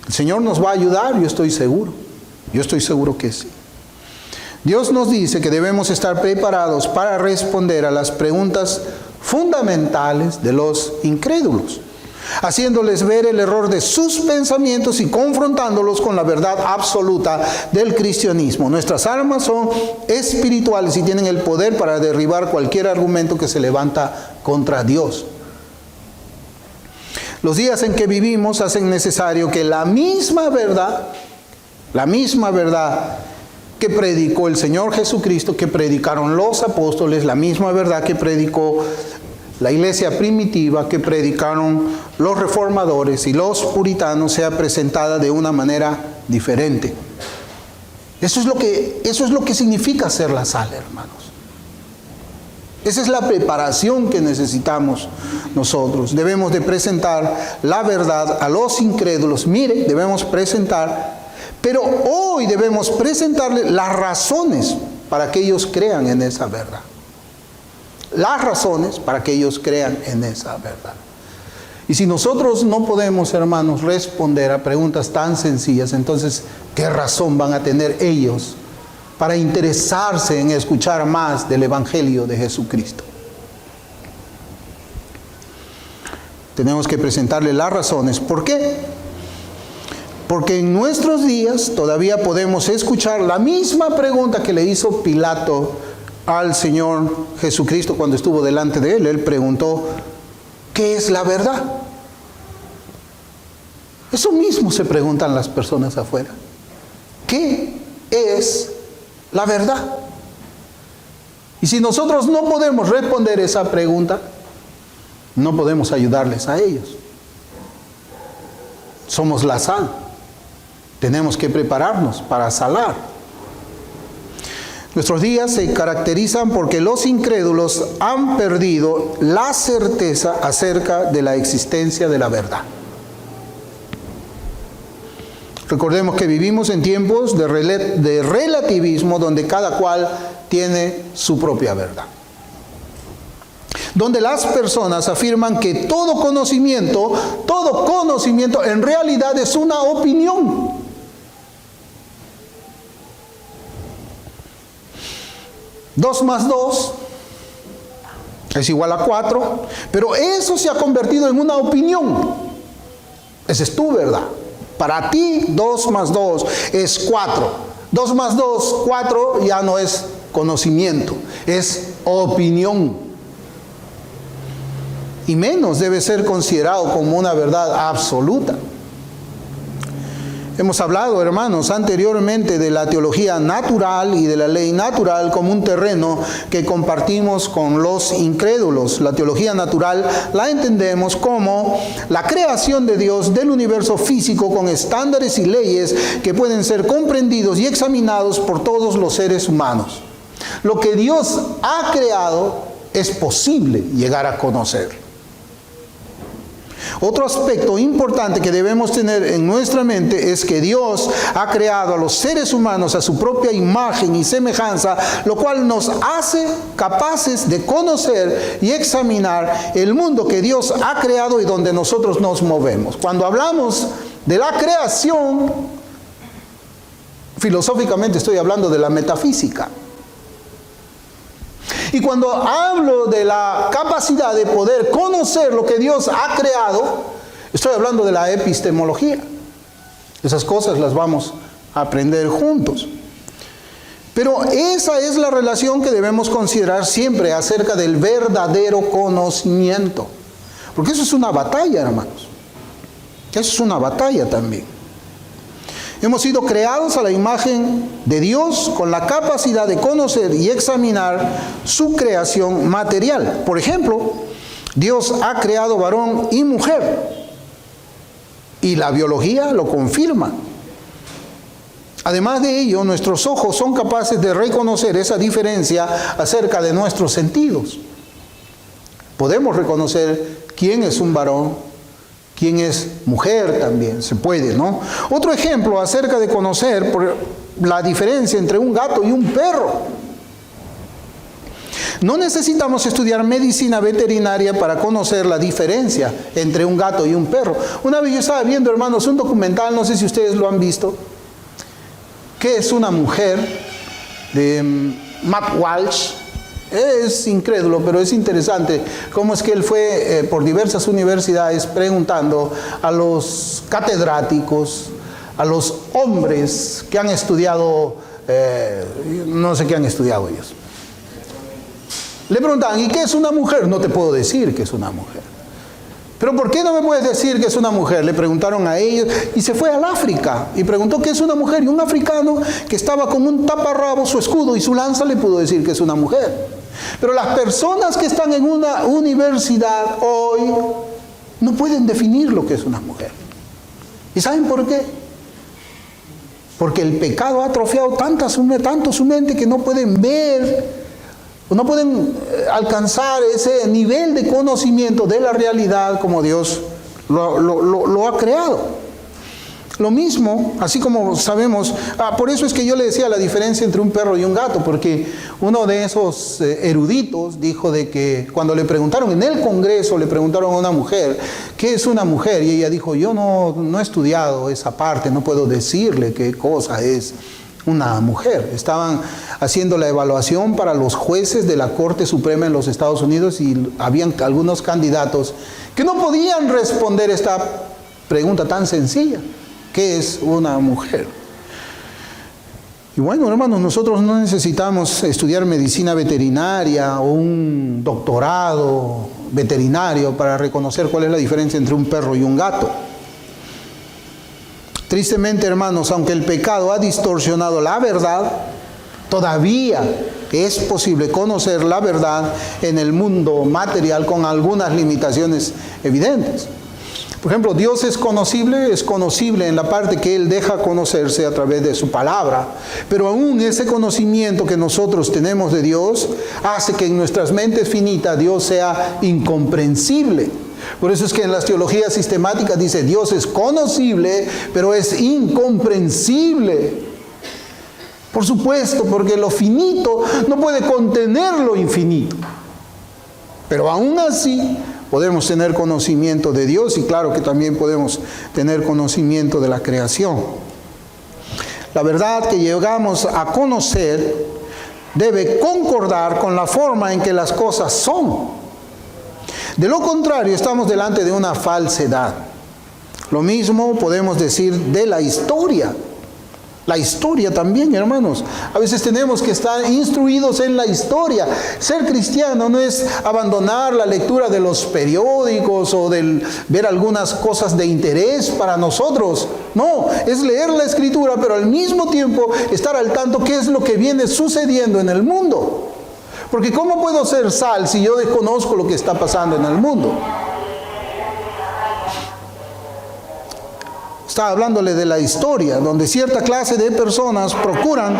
El Señor nos va a ayudar, yo estoy seguro. Yo estoy seguro que sí. Dios nos dice que debemos estar preparados para responder a las preguntas fundamentales de los incrédulos, haciéndoles ver el error de sus pensamientos y confrontándolos con la verdad absoluta del cristianismo. Nuestras armas son espirituales y tienen el poder para derribar cualquier argumento que se levanta contra Dios. Los días en que vivimos hacen necesario que la misma verdad que predicó el Señor Jesucristo, que predicaron los apóstoles, la misma verdad que predicó la iglesia primitiva, que predicaron los reformadores y los puritanos, sea presentada de una manera diferente. Eso es lo que significa ser la sal, hermanos. Esa es la preparación que necesitamos nosotros. Debemos de presentar la verdad a los incrédulos. Mire, debemos presentar, pero hoy debemos presentarles las razones para que ellos crean en esa verdad. Las razones para que ellos crean en esa verdad. Y si nosotros no podemos, hermanos, responder a preguntas tan sencillas, entonces, ¿qué razón van a tener ellos para interesarse en escuchar más del Evangelio de Jesucristo? Tenemos que presentarle las razones. ¿Por qué? Porque en nuestros días todavía podemos escuchar la misma pregunta que le hizo Pilato al Señor Jesucristo cuando estuvo delante de él. Él preguntó: ¿qué es la verdad? Eso mismo se preguntan las personas afuera. ¿Qué es la verdad? Y si nosotros no podemos responder esa pregunta, no podemos ayudarles a ellos. Somos la sal. Tenemos que prepararnos para salar. Nuestros días se caracterizan porque los incrédulos han perdido la certeza acerca de la existencia de la verdad. Recordemos que vivimos en tiempos de relativismo donde cada cual tiene su propia verdad. Donde las personas afirman que todo conocimiento en realidad es una opinión. 2 más 2 es igual a 4, pero eso se ha convertido en una opinión. Esa es tu verdad. Para ti 2 más 2 es 4. 2 más 2, 4 ya no es conocimiento, es opinión. Y menos debe ser considerado como una verdad absoluta. Hemos hablado, hermanos, anteriormente de la teología natural y de la ley natural como un terreno que compartimos con los incrédulos. La teología natural la entendemos como la creación de Dios del universo físico con estándares y leyes que pueden ser comprendidos y examinados por todos los seres humanos. Lo que Dios ha creado es posible llegar a conocer. Otro aspecto importante que debemos tener en nuestra mente es que Dios ha creado a los seres humanos a su propia imagen y semejanza, lo cual nos hace capaces de conocer y examinar el mundo que Dios ha creado y donde nosotros nos movemos. Cuando hablamos de la creación, filosóficamente estoy hablando de la metafísica. Y cuando hablo de la capacidad de poder conocer lo que Dios ha creado, estoy hablando de la epistemología. Esas cosas las vamos a aprender juntos. Pero esa es la relación que debemos considerar siempre acerca del verdadero conocimiento. Porque eso es una batalla, hermanos. Eso es una batalla también. Hemos sido creados a la imagen de Dios con la capacidad de conocer y examinar su creación material. Por ejemplo, Dios ha creado varón y mujer. Y la biología lo confirma. Además de ello, nuestros ojos son capaces de reconocer esa diferencia acerca de nuestros sentidos. Podemos reconocer quién es un varón, quién es mujer también, se puede, ¿no? Otro ejemplo acerca de conocer la diferencia entre un gato y un perro. No necesitamos estudiar medicina veterinaria para conocer la diferencia entre un gato y un perro. Una vez yo estaba viendo, hermanos, un documental, no sé si ustedes lo han visto, que es una mujer de Matt Walsh. Es incrédulo, pero es interesante cómo es que él fue por diversas universidades preguntando a los catedráticos, a los hombres que han estudiado, no sé qué han estudiado ellos. Le preguntaban, ¿y qué es una mujer? No te puedo decir que es una mujer. ¿Pero por qué no me puedes decir que es una mujer? Le preguntaron a ellos y se fue al África y preguntó qué es una mujer. Y un africano que estaba con un taparrabo, su escudo y su lanza le pudo decir que es una mujer. Pero las personas que están en una universidad hoy no pueden definir lo que es una mujer. ¿Y saben por qué? Porque el pecado ha atrofiado tanto su mente que no pueden ver, no pueden alcanzar ese nivel de conocimiento de la realidad como Dios lo ha creado. Lo mismo, así como sabemos, por eso es que yo le decía la diferencia entre un perro y un gato, porque uno de esos eruditos dijo de que cuando le preguntaron en el Congreso, le preguntaron a una mujer, ¿qué es una mujer? Y ella dijo, yo no he estudiado esa parte, no puedo decirle qué cosa es una mujer. Estaban haciendo la evaluación para los jueces de la Corte Suprema en los Estados Unidos y habían algunos candidatos que no podían responder esta pregunta tan sencilla. ¿Qué es una mujer? Y bueno, hermanos, nosotros no necesitamos estudiar medicina veterinaria o un doctorado veterinario para reconocer cuál es la diferencia entre un perro y un gato. Tristemente, hermanos, aunque el pecado ha distorsionado la verdad, todavía es posible conocer la verdad en el mundo material con algunas limitaciones evidentes. Por ejemplo, Dios es conocible en la parte que Él deja conocerse a través de su palabra, pero aún ese conocimiento que nosotros tenemos de Dios hace que en nuestras mentes finitas Dios sea incomprensible. Por eso es que en las teologías sistemáticas dice Dios es conocible, pero es incomprensible. Por supuesto, porque lo finito no puede contener lo infinito. Pero aún así podemos tener conocimiento de Dios y claro que también podemos tener conocimiento de la creación. La verdad que llegamos a conocer debe concordar con la forma en que las cosas son. De lo contrario, estamos delante de una falsedad. Lo mismo podemos decir de la historia. La historia también, hermanos. A veces tenemos que estar instruidos en la historia. Ser cristiano no es abandonar la lectura de los periódicos o ver algunas cosas de interés para nosotros. No, es leer la Escritura, pero al mismo tiempo estar al tanto qué es lo que viene sucediendo en el mundo. Porque ¿cómo puedo ser sal si yo desconozco lo que está pasando en el mundo? Está hablándole de la historia, donde cierta clase de personas procuran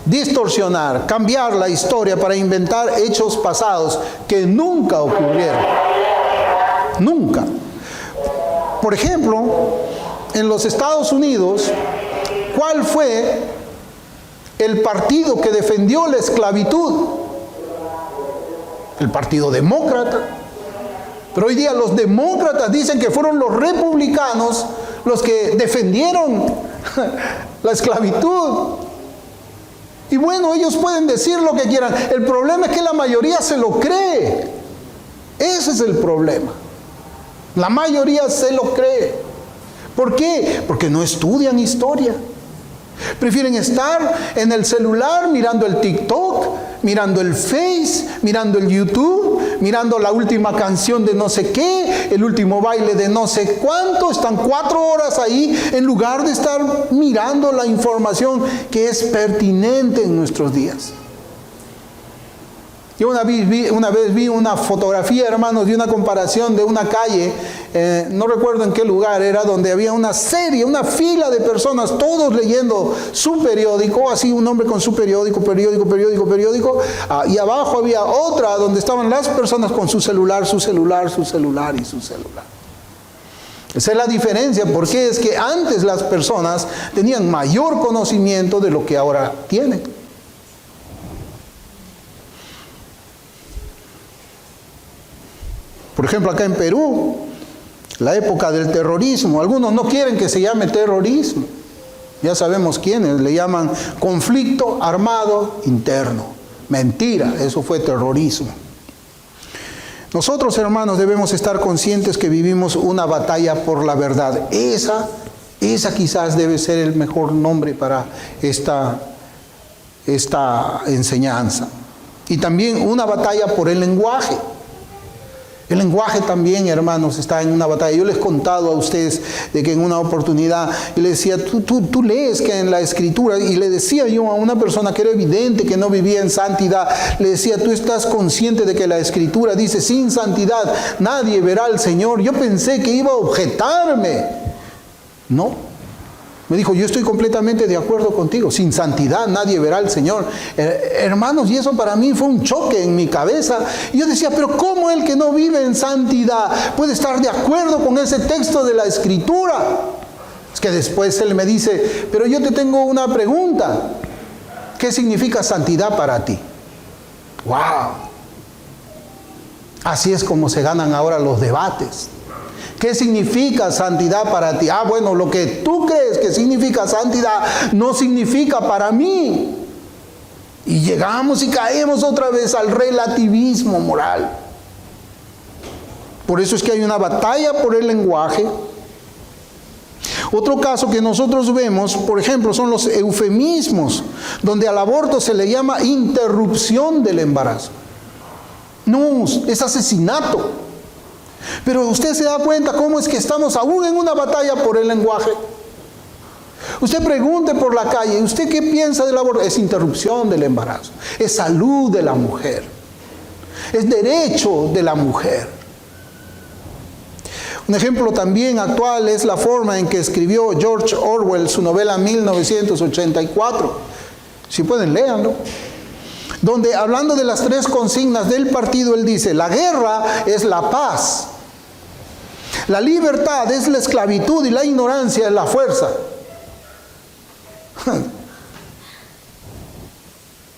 distorsionar, cambiar la historia para inventar hechos pasados que nunca ocurrieron. Nunca. Por ejemplo, en los Estados Unidos, ¿cuál fue el partido que defendió la esclavitud? El Partido Demócrata. Pero hoy día los demócratas dicen que fueron los republicanos los que defendieron la esclavitud. Y bueno, ellos pueden decir lo que quieran. El problema es que la mayoría se lo cree. Ese es el problema. La mayoría se lo cree. ¿Por qué? Porque no estudian historia. Prefieren estar en el celular mirando el TikTok, mirando el Face, mirando el YouTube, mirando la última canción de no sé qué, el último baile de no sé cuánto. Están 4 horas ahí en lugar de estar mirando la información que es pertinente en nuestros días. Yo una vez vi una fotografía, hermanos, de una comparación de una calle, no recuerdo en qué lugar era, donde había una fila de personas, todos leyendo su periódico, así un hombre con su periódico, y abajo había otra donde estaban las personas con su celular. Esa es la diferencia, porque es que antes las personas tenían mayor conocimiento de lo que ahora tienen. Por ejemplo, acá en Perú, la época del terrorismo, algunos no quieren que se llame terrorismo. Ya sabemos quiénes, le llaman conflicto armado interno. Mentira, eso fue terrorismo. Nosotros, hermanos, debemos estar conscientes que vivimos una batalla por la verdad. Esa quizás debe ser el mejor nombre para esta enseñanza. Y también una batalla por el lenguaje. El lenguaje también, hermanos, está en una batalla. Yo les he contado a ustedes de que en una oportunidad yo les decía, tú lees que en la Escritura, y le decía yo a una persona que era evidente que no vivía en santidad, le decía, tú estás consciente de que la Escritura dice, sin santidad nadie verá al Señor. Yo pensé que iba a objetarme. No. Me dijo, yo estoy completamente de acuerdo contigo. Sin santidad nadie verá al Señor. Hermanos, y eso para mí fue un choque en mi cabeza. Y yo decía, pero ¿cómo el que no vive en santidad puede estar de acuerdo con ese texto de la Escritura? Es que después él me dice, pero yo te tengo una pregunta. ¿Qué significa santidad para ti? ¡Wow! Así es como se ganan ahora los debates. ¿Qué significa santidad para ti? Bueno, lo que tú crees que significa santidad no significa para mí. Y llegamos y caemos otra vez al relativismo moral. Por eso es que hay una batalla por el lenguaje. Otro caso que nosotros vemos, por ejemplo, son los eufemismos, donde al aborto se le llama interrupción del embarazo. No, es asesinato. Pero usted se da cuenta cómo es que estamos aún en una batalla por el lenguaje. Usted pregunte por la calle, ¿usted qué piensa del aborto? Es interrupción del embarazo, es salud de la mujer, es derecho de la mujer. Un ejemplo también actual es la forma en que escribió George Orwell su novela 1984. Si pueden, léanlo. Donde, hablando de las 3 consignas del partido, él dice, la guerra es la paz, la libertad es la esclavitud y la ignorancia es la fuerza.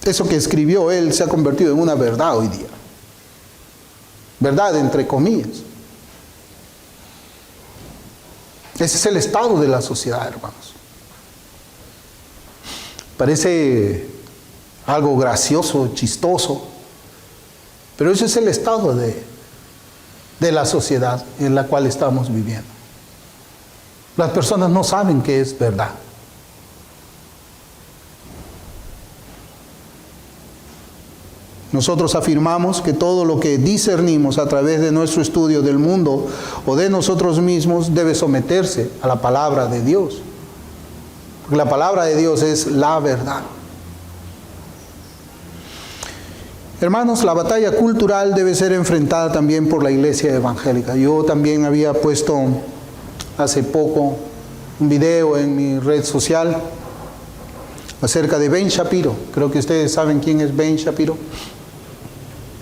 Eso que escribió él se ha convertido en una verdad hoy día. Verdad entre comillas. Ese es el estado de la sociedad, hermanos. Parece algo gracioso, chistoso. Pero ese es el estado de la sociedad en la cual estamos viviendo. Las personas no saben qué es verdad. Nosotros afirmamos que todo lo que discernimos a través de nuestro estudio del mundo o de nosotros mismos debe someterse a la palabra de Dios. Porque la palabra de Dios es la verdad. Hermanos, la batalla cultural debe ser enfrentada también por la iglesia evangélica. Yo también había puesto hace poco un video en mi red social acerca de Ben Shapiro. Creo que ustedes saben quién es Ben Shapiro.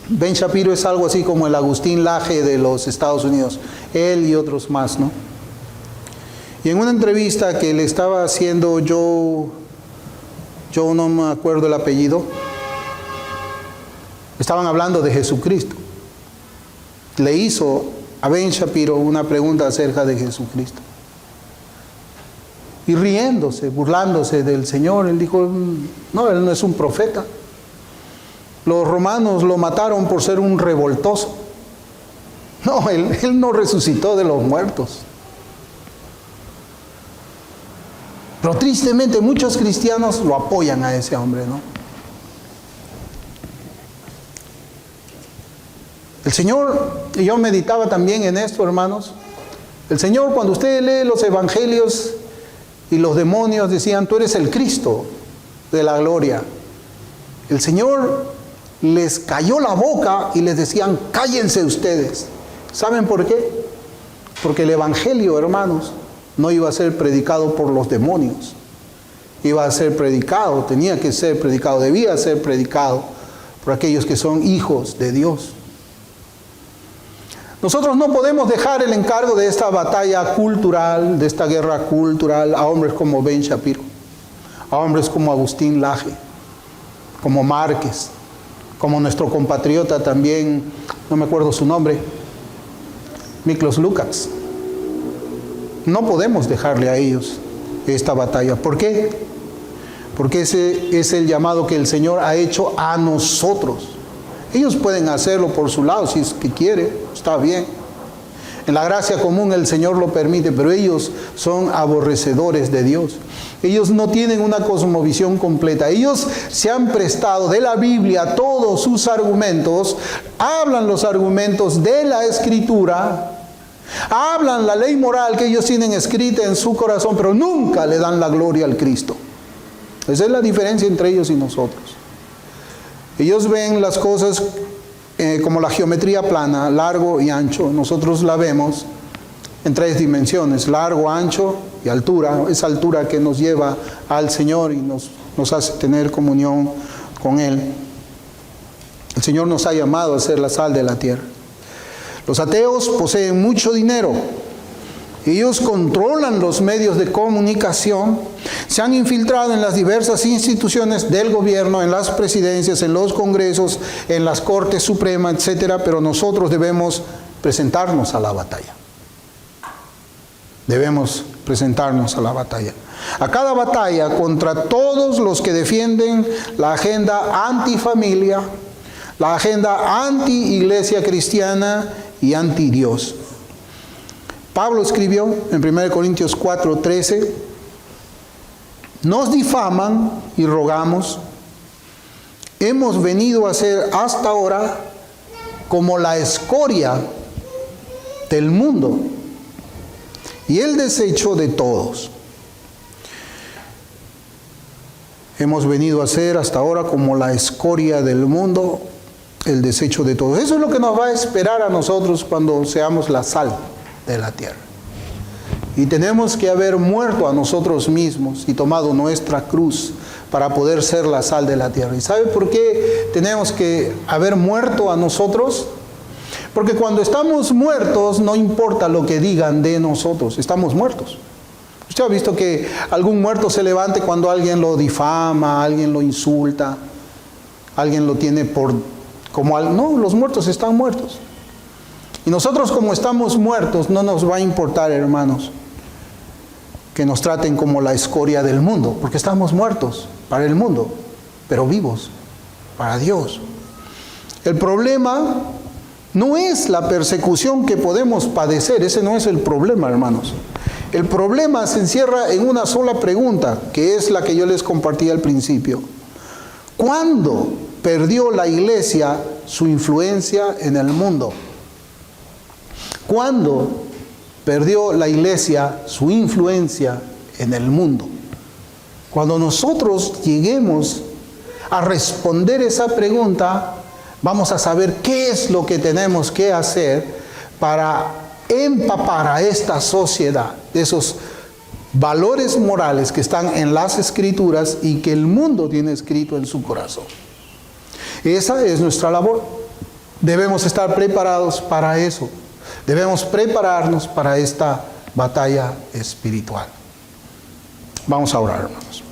Ben Shapiro es algo así como el Agustín Laje de los Estados Unidos. Él y otros más, ¿no? Y en una entrevista que le estaba haciendo yo no me acuerdo el apellido, estaban hablando de Jesucristo. Le hizo a Ben Shapiro una pregunta acerca de Jesucristo. Y riéndose, burlándose del Señor, él dijo, no, él no es un profeta. Los romanos lo mataron por ser un revoltoso. No, él no resucitó de los muertos. Pero tristemente muchos cristianos lo apoyan a ese hombre, ¿no? El Señor, y yo meditaba también en esto, hermanos, el Señor, cuando usted lee los evangelios y los demonios decían, tú eres el Cristo de la gloria, el Señor les cayó la boca y les decían, cállense ustedes. ¿Saben por qué? Porque el evangelio, hermanos, no iba a ser predicado por los demonios. Iba a ser predicado, tenía que ser predicado, debía ser predicado por aquellos que son hijos de Dios. Nosotros no podemos dejar el encargo de esta batalla cultural, de esta guerra cultural, a hombres como Ben Shapiro, a hombres como Agustín Laje, como Márquez, como nuestro compatriota también, no me acuerdo su nombre, Miklos Lukács. No podemos dejarle a ellos esta batalla. ¿Por qué? Porque ese es el llamado que el Señor ha hecho a nosotros. Ellos pueden hacerlo por su lado, si es que quiere, está bien. En la gracia común el Señor lo permite, pero ellos son aborrecedores de Dios. Ellos no tienen una cosmovisión completa. Ellos se han prestado de la Biblia todos sus argumentos, hablan los argumentos de la Escritura, hablan la ley moral que ellos tienen escrita en su corazón, pero nunca le dan la gloria al Cristo. Esa es la diferencia entre ellos y nosotros. Ellos ven las cosas como la geometría plana, largo y ancho. Nosotros la vemos en 3 dimensiones, largo, ancho y altura. Esa altura que nos lleva al Señor y nos hace tener comunión con Él. El Señor nos ha llamado a ser la sal de la tierra. Los ateos poseen mucho dinero. Ellos controlan los medios de comunicación, se han infiltrado en las diversas instituciones del gobierno, en las presidencias, en los congresos, en las cortes supremas, etcétera, pero nosotros debemos presentarnos a la batalla. Debemos presentarnos a la batalla. A cada batalla contra todos los que defienden la agenda antifamilia, la agenda anti-iglesia cristiana y anti-Dios. Pablo escribió en 1 Corintios 4:13, nos difaman y rogamos, hemos venido a ser hasta ahora como la escoria del mundo y el desecho de todos. Hemos venido a ser hasta ahora como la escoria del mundo, el desecho de todos. Eso es lo que nos va a esperar a nosotros cuando seamos la sal de la tierra. Y tenemos que haber muerto a nosotros mismos y tomado nuestra cruz para poder ser la sal de la tierra. ¿Y sabe por qué tenemos que haber muerto a nosotros? Porque cuando estamos muertos, no importa lo que digan de nosotros, estamos muertos. Usted ha visto que algún muerto se levante cuando alguien lo difama, alguien lo insulta, alguien lo tiene por como no, los muertos están muertos. Y nosotros, como estamos muertos, no nos va a importar, hermanos, que nos traten como la escoria del mundo, porque estamos muertos para el mundo. pero vivos para Dios. El problema no es la persecución que podemos padecer, ese no es el problema, hermanos. El problema se encierra en una sola pregunta, que es la que yo les compartí al principio. ¿Cuándo perdió la iglesia su influencia en el mundo? ¿Cuándo perdió la iglesia su influencia en el mundo? Cuando nosotros lleguemos a responder esa pregunta, vamos a saber qué es lo que tenemos que hacer para empapar a esta sociedad de esos valores morales que están en las Escrituras y que el mundo tiene escrito en su corazón. Esa es nuestra labor. Debemos estar preparados para eso. Debemos prepararnos para esta batalla espiritual. Vamos a orar, hermanos.